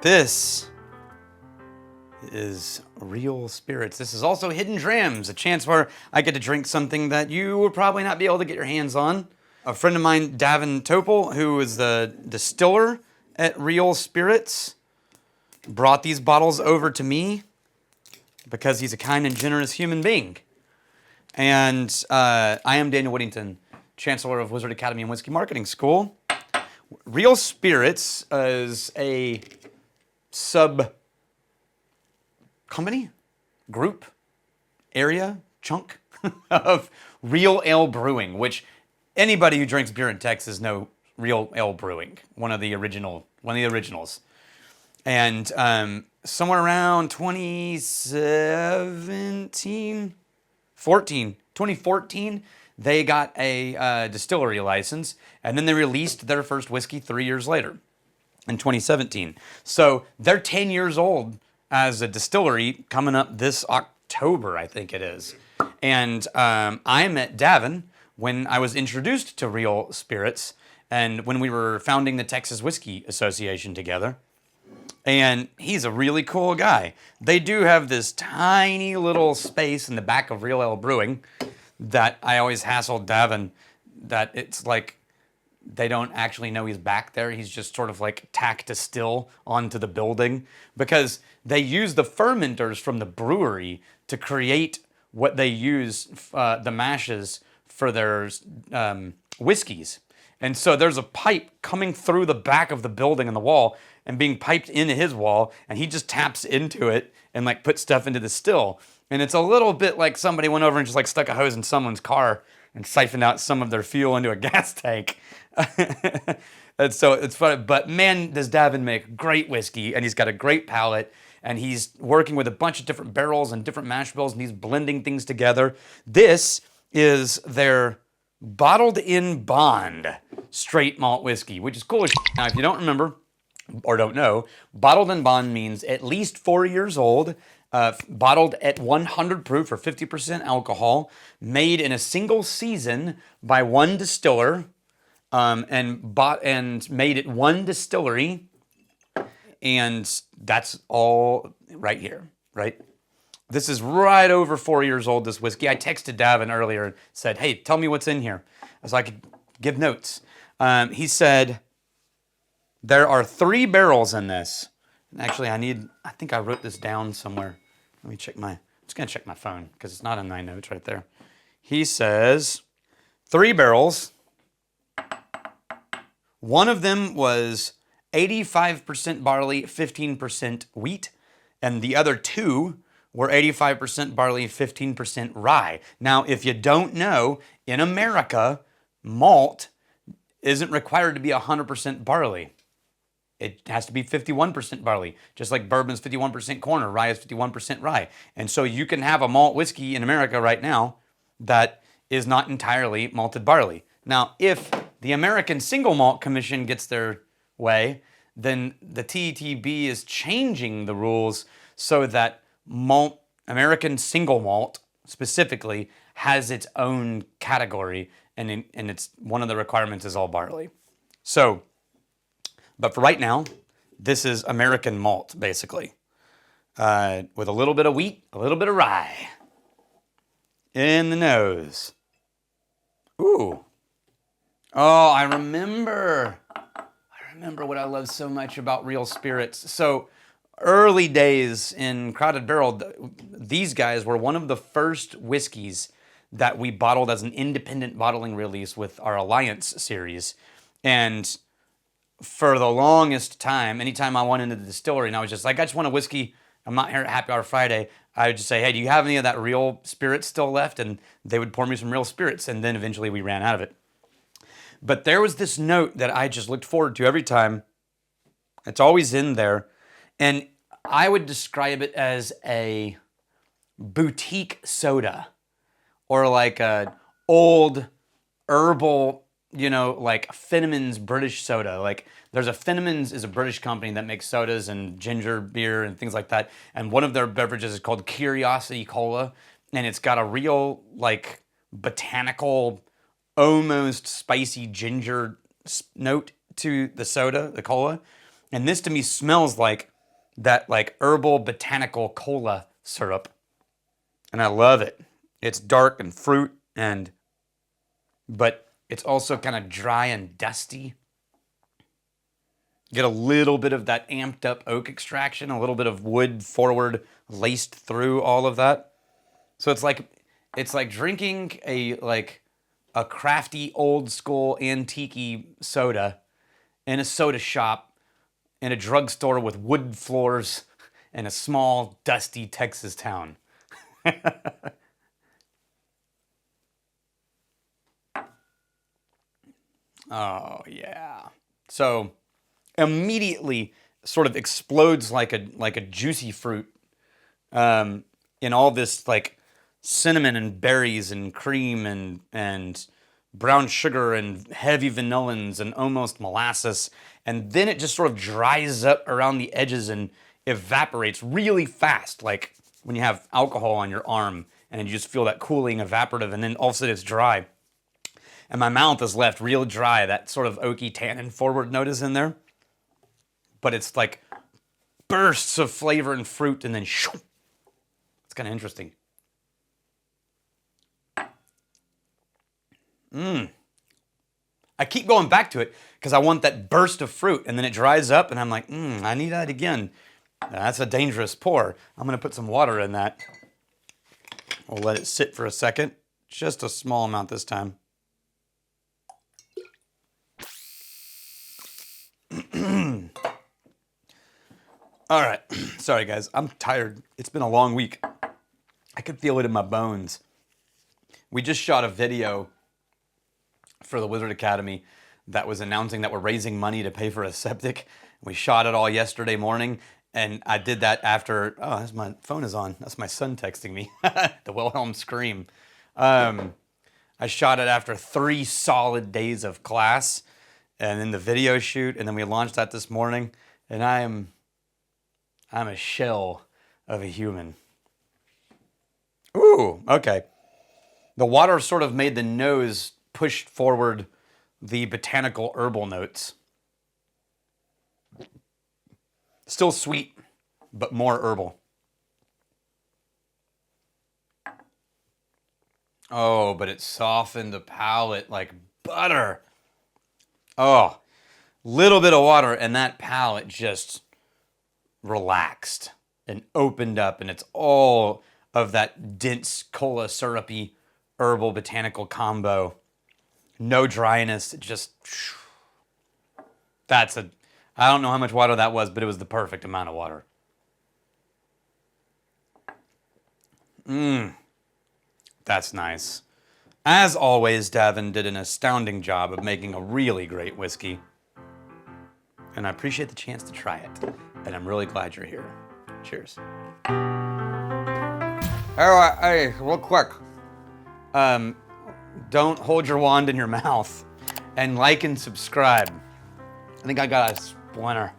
This is Real Spirits. This is also Hidden Drams, a chance where I get to drink something that you will probably not be able to get your hands on. A friend of mine, Davin Topol, who is the distiller at Real Spirits, brought these bottles over to me because he's a kind and generous human being. And I am Daniel Whittington, Chancellor of Wizard Academy and Whiskey Marketing School. Real Spirits is a sub-company, group, area, chunk of Real Ale Brewing, which anybody who drinks beer in Texas knows Real Ale Brewing, one of the originals. And somewhere around 2014, they got a distillery license, and then they released their first whiskey 3 years later, in 2017. So they're 10 years old as a distillery, coming up this October, I think it is. And I met Davin when I was introduced to Real Spirits, and when we were founding the Texas Whiskey Association together. And he's a really cool guy. They do have this tiny little space in the back of Real Ale Brewing that I always hassled Davin that it's like they don't actually know he's back there. He's just sort of like tacked a still onto the building because they use the fermenters from the brewery to create what they use, the mashes for their whiskeys. And so there's a pipe coming through the back of the building and the wall and being piped into his wall, and he just taps into it and like puts stuff into the still. And it's a little bit like somebody went over and just like stuck a hose in someone's car and siphoned out some of their fuel into a gas tank. And so it's fun. But man, does Davin make great whiskey, and he's got a great palate, and he's working with a bunch of different barrels and different mash bills, and he's blending things together. This is their bottled in bond straight malt whiskey, which is cool as shit. Now, if you don't remember or don't know, bottled in bond means at least 4 years old, bottled at 100 proof or 50% alcohol, made in a single season by one distiller, and made at one distillery, and that's all right here, right? This is right over 4 years old, this whiskey. I texted Davin earlier and said, hey, tell me what's in here, so I could give notes. He said, there are 3 barrels in this. And actually, I think I wrote this down somewhere. Let me check I'm just going to check my phone because it's not in my notes right there. He says 3 barrels. One of them was 85% barley, 15% wheat. And the other 2 were 85% barley, 15% rye. Now, if you don't know, in America, malt isn't required to be 100% barley. It has to be 51% barley, just like bourbon's 51% corn or rye is 51% rye. And so you can have a malt whiskey in America right now that is not entirely malted barley. Now, if the American Single Malt Commission gets their way, then the TTB is changing the rules so that American single malt specifically has its own category, and it's one of the requirements is all barley. So, but for right now, this is American malt, basically, with a little bit of wheat, a little bit of rye in the nose. Ooh. Oh, I remember what I love so much about Real Spirits. So early days in Crowded Barrel, these guys were one of the first whiskeys that we bottled as an independent bottling release with our Alliance series. And for the longest time, anytime I went into the distillery and I was just like, I just want a whiskey, I'm not here at Happy Hour Friday, I would just say, hey, do you have any of that Real Spirits still left? And they would pour me some Real Spirits, and then eventually we ran out of it. But there was this note that I just looked forward to every time. It's always in there. And I would describe it as a boutique soda, or like a old herbal, like Fenneman's British soda. Like there's Fenneman's is a British company that makes sodas and ginger beer and things like that. And one of their beverages is called Curiosity Cola. And it's got a real like botanical, almost spicy ginger note to the soda, the cola. And this to me smells like that like herbal botanical cola syrup. And I love it. It's dark and fruit, but it's also kind of dry and dusty. Get a little bit of that amped up oak extraction, a little bit of wood forward laced through all of that. So it's like drinking a crafty old school antique soda in a soda shop in a drugstore with wood floors in a small dusty Texas town. Oh yeah. So immediately sort of explodes like a juicy fruit in all this like cinnamon and berries and cream and brown sugar and heavy vanillins and almost molasses, and then it just sort of dries up around the edges and evaporates really fast, like when you have alcohol on your arm and you just feel that cooling evaporative, and then all of a sudden it's dry. And my mouth is left real dry. That sort of oaky tannin forward note is in there. But it's like bursts of flavor and fruit, and then shoo. It's kind of interesting. I keep going back to it because I want that burst of fruit, and then it dries up, and I'm like, I need that again. That's a dangerous pour. I'm going to put some water in that. We'll let it sit for a second. Just a small amount this time. All right. Sorry, guys. I'm tired. It's been a long week. I could feel it in my bones. We just shot a video for the Wizard Academy that was announcing that we're raising money to pay for a septic. We shot it all yesterday morning, and I did that after... Oh, that's my phone is on. That's my son texting me. The Wilhelm scream. I shot it after 3 solid days of class, and then the video shoot, and then we launched that this morning, and I'm a shell of a human. Ooh, okay. The water sort of made the nose push forward the botanical herbal notes. Still sweet, but more herbal. Oh, but it softened the palate like butter. Oh, little bit of water and that palate just relaxed and opened up, and it's all of that dense cola syrupy herbal botanical combo. No dryness, just... I don't know how much water that was, but it was the perfect amount of water. That's nice. As always, Davin did an astounding job of making a really great whiskey. And I appreciate the chance to try it. And I'm really glad you're here. Cheers. Hey, real quick. Don't hold your wand in your mouth. And like and subscribe. I think I got a splinter.